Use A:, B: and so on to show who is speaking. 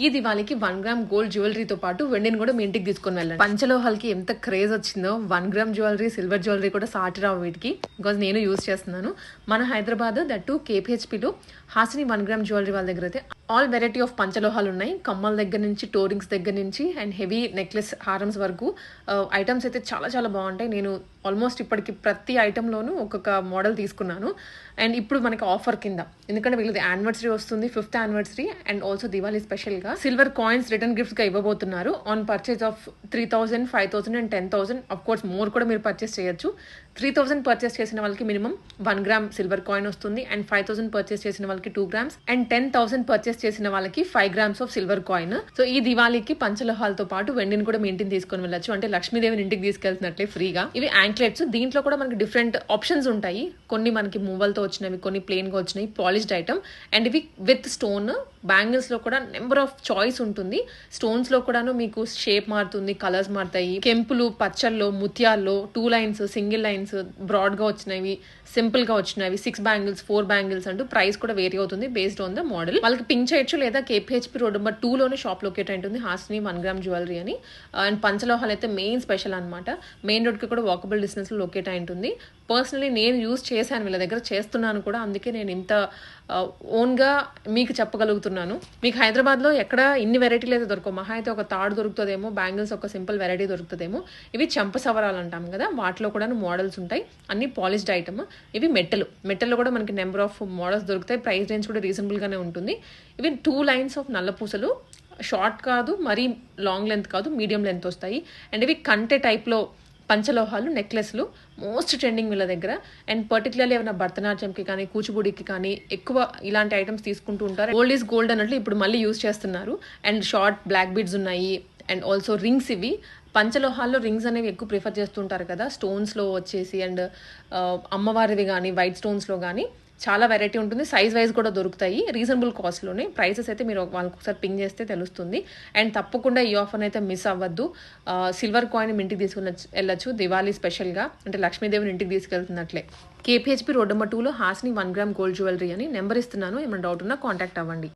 A: ఈ దివాళీకి 1 gram gold జ్యువెలరీతో పాటు వెండిని కూడా మీ ఇంటికి తీసుకొని వెళ్ళండి. పంచలోహాలకి ఎంత క్రేజ్ వచ్చిందో 1 గ్రామ్ జ్యువెలరీ, సిల్వర్ జ్యువెలరీ కూడా సాటి రావు వీటికి. బికాజ్ నేను యూజ్ చేస్తున్నాను. మన హైదరాబాద్ దట్టు కేపీహెచ్పీలో హాసిని 1 గ్రామ్ జ్యువెలరీ వాళ్ళ దగ్గర అయితే ఆల్ వెరైటీ ఆఫ్ పంచలోహాలు ఉన్నాయి. కమ్మల దగ్గర నుంచి, టోరింగ్స్ దగ్గర నుంచి అండ్ హెవీ నెక్లెస్ హారమ్స్ వరకు ఐటమ్స్ అయితే చాలా చాలా బాగుంటాయి. నేను ఆల్మోస్ట్ ఇప్పటికి ప్రతి ఐటెంలోనూ ఒక్కొక్క మోడల్ తీసుకున్నాను. అండ్ ఇప్పుడు మనకి ఆఫర్ కింద, ఎందుకంటే వీళ్ళది యానివర్సరీ వస్తుంది, 5th anniversary and also Diwali స్పెషల్గా సిల్వర్ కాయిన్స్ రిటర్న్ గిఫ్ట్స్గా ఇవ్వబోతున్నారు. On purchase of 3000, 5000 and 10,000. Of course more కూడా మీరు పర్చేస్ చేయొచ్చు. 3000 పర్చేస్ చేసిన వాళ్ళకి మినిమం 1 గ్రామ్ సిల్వర్ కాయిన్ వస్తుంది. అండ్ 5000 పర్చేస్ చేసిన వాళ్ళకి 2 గ్రామ్స్ అండ్ 10,000 పర్చేస్ చేసిన వాళ్ళకి 5 grams of silver coin. So ఈ దివాళీకి పంచలోహాలతో పాటు వెండిని కూడా మీ ఇంటిని తీసుకొని వెళ్ళొచ్చు. అంటే లక్ష్మీదేవిని ఇంటికి తీసుకెళ్తున్నట్లే ఫ్రీగా. ఇవి యాంక్లెట్స్. దీంట్లో కూడా మనకి డిఫరెంట్ ఆప్షన్స్ ఉంటాయి. కొన్ని మనకి మూవల్తో వచ్చినవి, కొన్ని ప్లెయిన్ గా వచ్చినాయి, పాలిష్డ్ ఐటమ్. అండ్ ఇవి విత్ స్టోన్. బ్యాంగిల్స్ లో కూడా నెంబర్ ఆఫ్ చాయిస్ ఉంటుంది. స్టోన్స్ లో కూడాను మీకు షేప్ మారుతుంది, కలర్స్ మారుతాయి. కెంపులు, పచ్చల్లో, ముత్యాల్లో 2 లైన్స్, సింగిల్ లైన్స్, బ్రాడ్ గా వచ్చినవి, సింపుల్ గా వచ్చినవి, 6 బ్యాంగిల్స్, 4 బ్యాంగిల్స్ అంటూ ప్రైస్ కూడా వేరీ అవుతుంది బేస్డ్ ఆన్ ద మోడల్. వాళ్ళకి పింక్ చేయొచ్చు, లేదా కేపీహెచ్పీ రోడ్ నెంబర్ 2 లోనే షాప్ లొకేట్ ఉంటుంది, హాసిని 1 గ్రామ్ జ్యువెలరీ అని. అండ్ పంచలోహాలు అయితే మెయిన్ స్పెషల్ అనమాట. మెయిన్ రోడ్ కి కూడా వాకబుల్ డిస్టెన్స్ లో లొకేట్ అయి ఉంటుంది. పర్సనలీ నేను యూజ్ చేశాను, వీళ్ళ దగ్గర చేస్తున్నాను కూడా. అందుకే నేను ఇంత ఓన్గా మీకు చెప్పగలుగుతున్నాను. మీకు హైదరాబాద్లో ఎక్కడ ఇన్ని వెరైటీలు అయితే దొరకవు. మహా అయితే ఒక తాడు దొరుకుతుందేమో, బ్యాంగిల్స్ ఒక సింపుల్ వెరైటీ దొరుకుతుందేమో. ఇవి చెంపసవరాలు అంటాం కదా, వాటిలో కూడా మోడల్స్ ఉంటాయి. అన్ని పాలిష్డ్ ఐటమ్. ఇవి మెట్టల్లో కూడా మనకి నెంబర్ ఆఫ్ మోడల్స్ దొరుకుతాయి. ప్రైస్ రేంజ్ కూడా రీజనబుల్గానే ఉంటుంది. ఇవి 2 లైన్స్ ఆఫ్ నల్ల పూసలు. షార్ట్ కాదు, మరీ లాంగ్ లెంత్ కాదు, మీడియం లెంత్ వస్తాయి. అండ్ ఇవి కంటె టైప్లో పంచలోహాలు, నెక్లెస్లు మోస్ట్ ట్రెండింగ్ వీళ్ళ దగ్గర. అండ్ పర్టికులర్లీ ఏమైనా భరతనాట్యంకి కానీ, కూచిపూడికి కానీ ఎక్కువ ఇలాంటి ఐటమ్స్ తీసుకుంటూ ఉంటారు. గోల్డ్ ఈజ్ గోల్డ్ అన్నట్లు ఇప్పుడు మళ్ళీ యూజ్ చేస్తున్నారు. అండ్ షార్ట్ బ్లాక్ బీడ్స్ ఉన్నాయి. And also rings. ఇవి పంచలోహాల్లో రింగ్స్ అనేవి ఎక్కువ ప్రిఫర్ చేస్తుంటారు కదా, స్టోన్స్లో వచ్చేసి. అండ్ అమ్మవారివి కానీ, వైట్ స్టోన్స్లో కానీ చాలా వెరైటీ ఉంటుంది. సైజ్ వైజ్ కూడా దొరుకుతాయి రీజనబుల్ కాస్ట్లోనే. ప్రైసెస్ అయితే మీరు వాళ్ళకి ఒకసారి పింగ్ చేస్తే తెలుస్తుంది. అండ్ తప్పకుండా ఈ ఆఫర్ అయితే మిస్ అవ్వద్దు. సిల్వర్ కాయిన్ ఇంటికి తీసుకుని వెళ్ళొచ్చు దివాళీ స్పెషల్గా. అంటే లక్ష్మీదేవిని ఇంటికి తీసుకెళ్తున్నట్లే. కేపీహెచ్పీ రోడ్ నెంబర్ 2లో హాసిని 1 గ్రామ్ గోల్డ్ జ్యువెలరీ అని నెంబర్ ఇస్తున్నాను. ఏమైనా డౌట్ ఉన్నా కాంటాక్ట్ అవ్వండి.